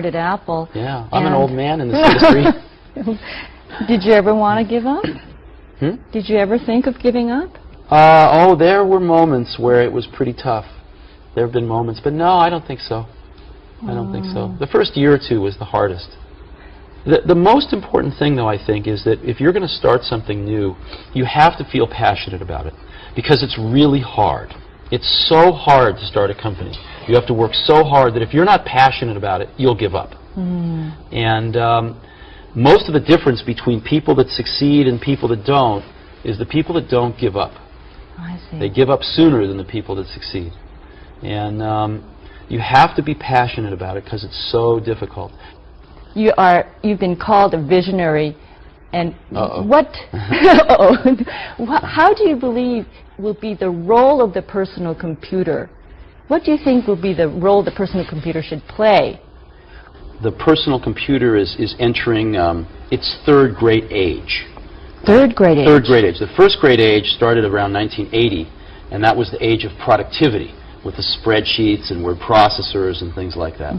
at Apple. Yeah, I'm an old man in this industry. Did you ever want to give up? Did you ever think of giving up? Oh, there were moments where it was pretty tough. There have been moments, but no, I don't think so. I don't think so. The first year or two was the hardest. The most important thing, though, I think, is that if you're going to start something new, you have to feel passionate about it, because it's really hard. It's so hard to start a company. You have to work so hard that if you're not passionate about it, you'll give up. And most of the difference between people that succeed and people that don't is the people that don't give up. I see. They give up sooner than the people that succeed. And you have to be passionate about it because it's so difficult. You've been called a visionary, and how do you believe will be the role of the personal computer? What do you think will be the role the personal computer should play? The personal computer is entering its third great age. Third great age? Third great age. The first great age started around 1980, and that was the age of productivity with the spreadsheets and word processors and things like that.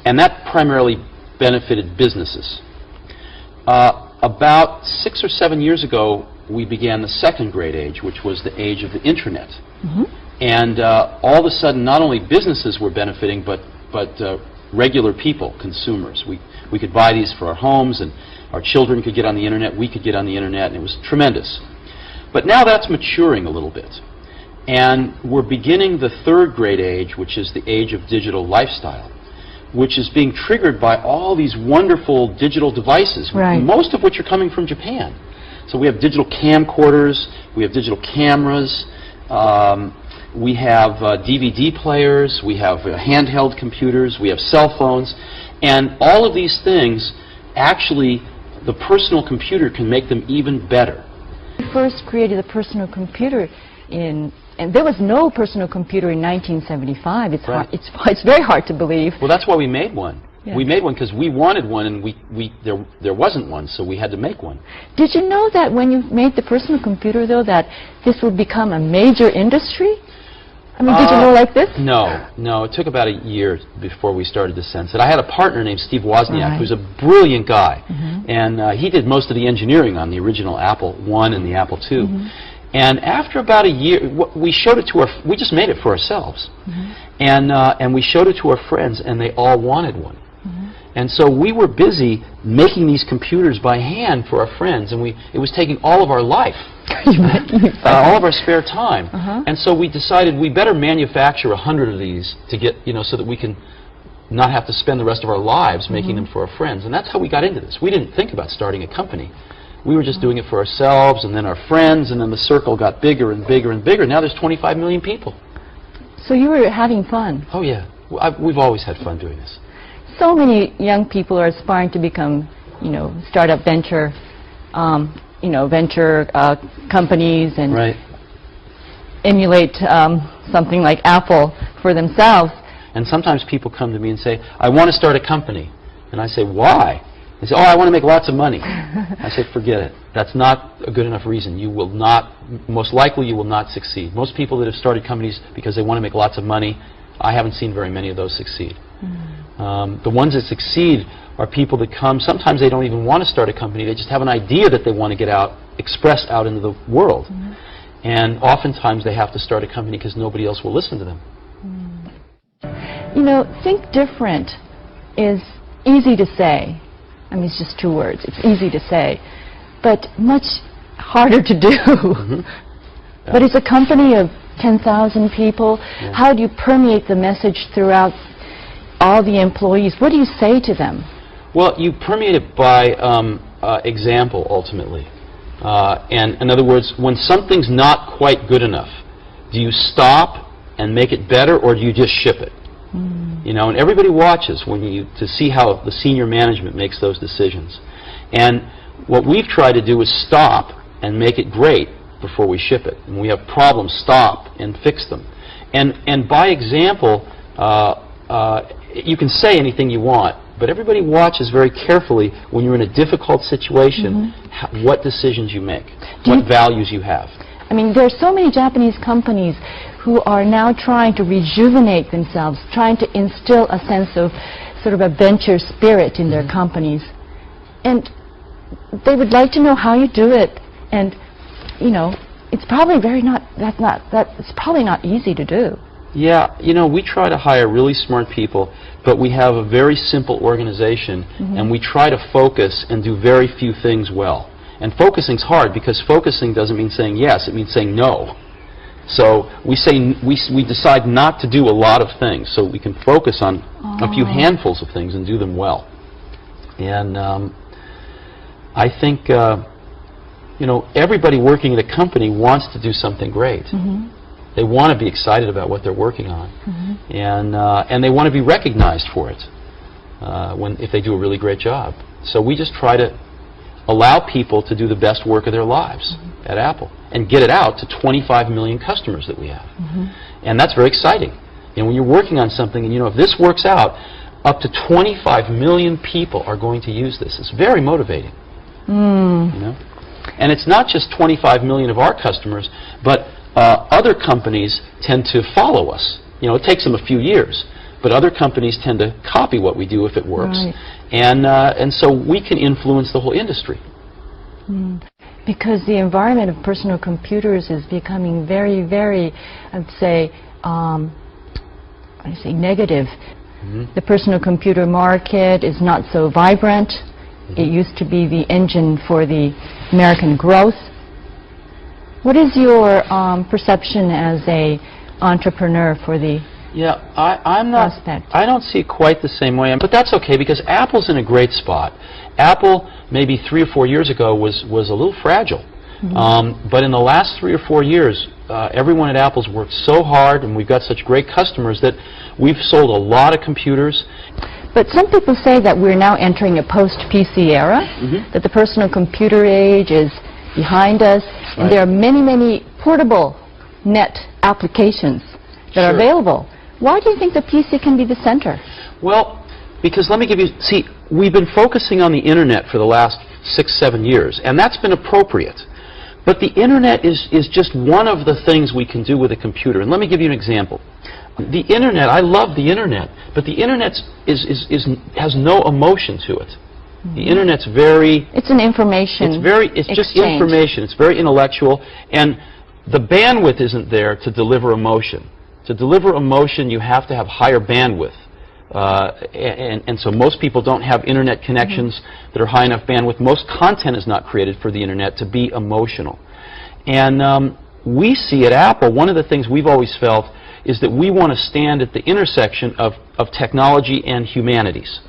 And that primarily benefited businesses. About 6 or 7 years ago, we began the second great age, which was the age of the Internet. And all of a sudden, not only businesses were benefiting, but regular people, consumers. We could buy these for our homes, and our children could get on the Internet, we could get on the Internet, and it was tremendous. But now that's maturing a little bit. And we're beginning the third great age, which is the age of digital lifestyle, which is being triggered by all these wonderful digital devices, most of which are coming from Japan. So we have digital camcorders, we have digital cameras, we have DVD players, we have handheld computers, we have cell phones, and all of these things, actually, the personal computer can make them even better. We first created the personal computer and there was no personal computer in 1975. It's very hard to believe. Well, that's why we made one. Yeah. We made one because we wanted one, and there wasn't one, so we had to make one. Did you know that when you made the personal computer, though, that this would become a major industry? I mean, did you know like this? No. It took about a year before we started to sense it. I had a partner named Steve Wozniak, who's a brilliant guy, and he did most of the engineering on the original Apple I and the Apple II. And after about a year, we showed it to we just made it for ourselves, and we showed it to our friends, and they all wanted one. And so we were busy making these computers by hand for our friends, and it was taking all of our life, all of our spare time. And so we decided we better manufacture 100 of these to get, so that we can not have to spend the rest of our lives making them for our friends. And that's how we got into this. We didn't think about starting a company. We were just doing it for ourselves, and then our friends, and then the circle got bigger and bigger and bigger. Now there's 25 million people. So you were having fun? Oh, yeah. We've always had fun doing this. So many young people are aspiring to become, startup venture, venture companies and emulate something like Apple for themselves. And sometimes people come to me and say, I want to start a company. And I say, why? They say, oh, I want to make lots of money. I say, forget it. That's not a good enough reason. You will not, most likely you will not succeed. Most people that have started companies because they want to make lots of money, I haven't seen very many of those succeed. The ones that succeed are people that come, sometimes they don't even want to start a company, they just have an idea that they want to get out, expressed out into the world. And oftentimes they have to start a company because nobody else will listen to them. Think different is easy to say. I mean, it's just 2 words. It's easy to say, but much harder to do. But it's a company of 10,000 people. How do you permeate the message throughout all the employees? What do you say to them? Well, you permeate it by example, ultimately. And in other words, when something's not quite good enough, do you stop and make it better, or do you just ship it? And everybody watches to see how the senior management makes those decisions. And what we've tried to do is stop and make it great before we ship it. And we have problems, stop and fix them. And by example, you can say anything you want, but everybody watches very carefully when you're in a difficult situation, what decisions you make, what values you have. I mean, there are so many Japanese companies who are now trying to rejuvenate themselves, trying to instill a sense of sort of a venture spirit in their companies. And they would like to know how you do it. And, you know, it's probably it's probably not easy to do. Yeah, you know, we try to hire really smart people, but we have a very simple organization, and we try to focus and do very few things well. And focusing's hard because focusing doesn't mean saying yes, it means saying no. So we decide not to do a lot of things so we can focus on a few handfuls of things and do them well. And I think you know, everybody working at a company wants to do something great. They want to be excited about what they're working on, and they want to be recognized for it if they do a really great job. So we just try to allow people to do the best work of their lives at Apple and get it out to 25 million customers that we have. And that's very exciting. And when you're working on something and you know if this works out, up to 25 million people are going to use this. It's very motivating. You know? And it's not just 25 million of our customers, but other companies tend to follow us. You know, it takes them a few years, but other companies tend to copy what we do if it works. Right. And so we can influence the whole industry. Because the environment of personal computers is becoming very, very, I'd say negative. The personal computer market is not so vibrant. It used to be the engine for the American growth. What is your perception as a entrepreneur for the I'm not. prospect? I don't see it quite the same way, but that's okay because Apple's in a great spot. Apple, maybe 3 or 4 years ago, was a little fragile, but in the last 3 or 4 years, everyone at Apple's worked so hard, and we've got such great customers that we've sold a lot of computers. But some people say that we're now entering a post-PC era, that the personal computer age is behind us, and there are many, many portable net applications that are available. Why do you think the PC can be the center? Well, because let me give you, see, we've been focusing on the Internet for the last 6, 7 years, and that's been appropriate. But the Internet is just one of the things we can do with a computer. And let me give you an example. The Internet, I love the Internet, but the Internet has no emotion to it. The Internet's very... It's an information It's just information. It's very intellectual, and the bandwidth isn't there to deliver emotion. To deliver emotion, you have to have higher bandwidth. And so most people don't have Internet connections that are high enough bandwidth. Most content is not created for the Internet to be emotional. And we see at Apple, one of the things we've always felt is that we want to stand at the intersection of technology and humanities.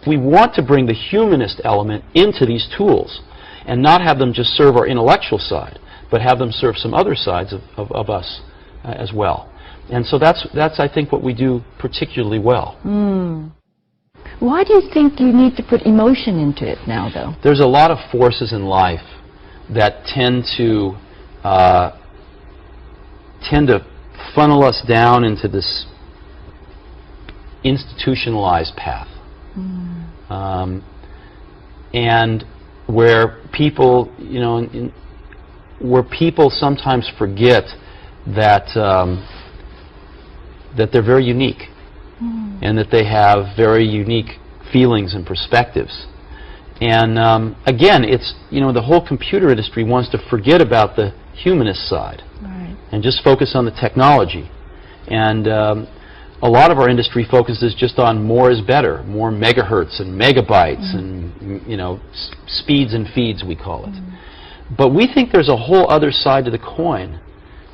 We want to bring the humanist element into these tools and not have them just serve our intellectual side, but have them serve some other sides of us as well. And so that's I think, what we do particularly well. Why do you think you need to put emotion into it now, though? There's a lot of forces in life that tend to funnel us down into this institutionalized path, and where people, you know, where people sometimes forget that that they're very unique, and that they have very unique feelings and perspectives. And again, it's, you know, the whole computer industry wants to forget about the humanist side and just focus on the technology. And a lot of our industry focuses just on more is better, more megahertz and megabytes and, you know, speeds and feeds, we call it. But we think there's a whole other side to the coin,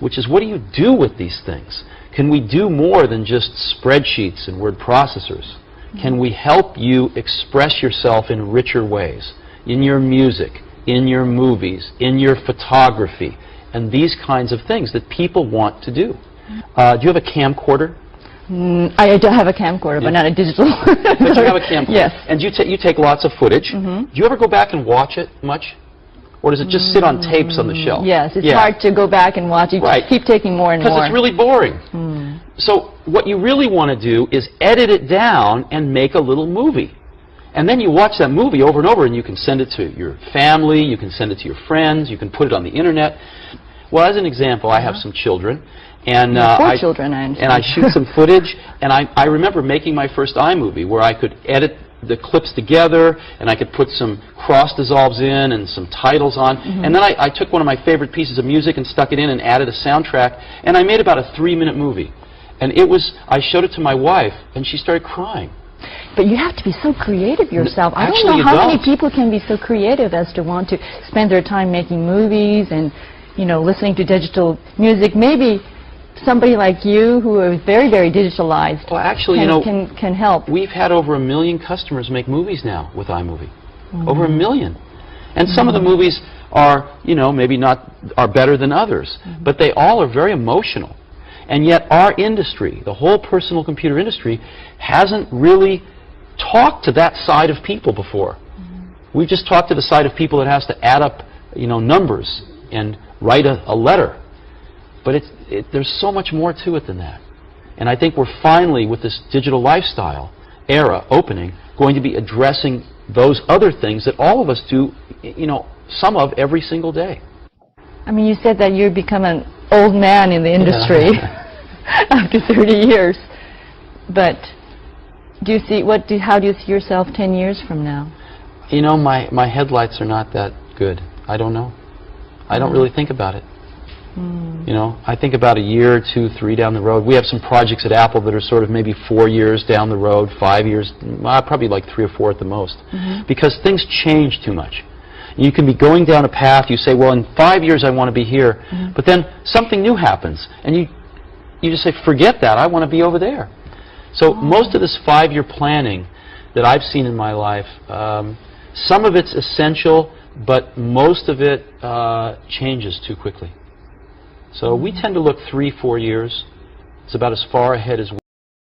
which is, what do you do with these things? Can we do more than just spreadsheets and word processors? Can we help you express yourself in richer ways, in your music, in your movies, in your photography, and these kinds of things that people want to do? Do you have a camcorder? I don't have a camcorder, but not a digital. But you have a camcorder. Yes. And you take lots of footage. Do you ever go back and watch it much? Or does it just sit on tapes on the shelf? Yes, it's hard to go back and watch. You just keep taking more and more. Because it's really boring. So what you really want to do is edit it down and make a little movie. And then you watch that movie over and over, and you can send it to your family, you can send it to your friends, you can put it on the Internet. Well, as an example, I have some children, And Four children, I understand. and I shoot some footage, and I remember making my first iMovie where I could edit the clips together, and I could put some cross dissolves in and some titles on, and then I took one of my favorite pieces of music and stuck it in and added a soundtrack, and I made about a 3-minute movie. And I showed it to my wife, and she started crying. But you have to be so creative yourself. I Actually, don't you know how many don't. people can be so creative as to want to spend their time making movies and, you know, listening to digital music. Maybe somebody like you who is very, very digitalized Well, actually, you know, can help. we've had over 1 million customers make movies now with iMovie. Over 1 million. And some of the movies are, you know, maybe are better than others, but they all are very emotional. And yet our industry, the whole personal computer industry, hasn't really talked to that side of people before. We've just talked to the side of people that has to add up, you know, numbers and write a letter. But there's so much more to it than that. And I think we're finally, with this digital lifestyle era opening, going to be addressing those other things that all of us do, you know, some of every single day. I mean, you said that you've become an old man in the industry after 30 years. But do you see, how do you see yourself 10 years from now? You know, my headlights are not that good. I don't know. I don't really think about it. You know, I think about a year, 2, 3 down the road. We have some projects at Apple that are sort of maybe 4 years down the road, 5 years, probably like 3 or 4 at the most. Because things change too much. You can be going down a path, you say, well, in 5 years I want to be here, but then something new happens, and you just say, forget that, I want to be over there. So most of this 5-year planning that I've seen in my life, some of it's essential, but most of it changes too quickly. So we tend to look 3, 4 years. It's about as far ahead as we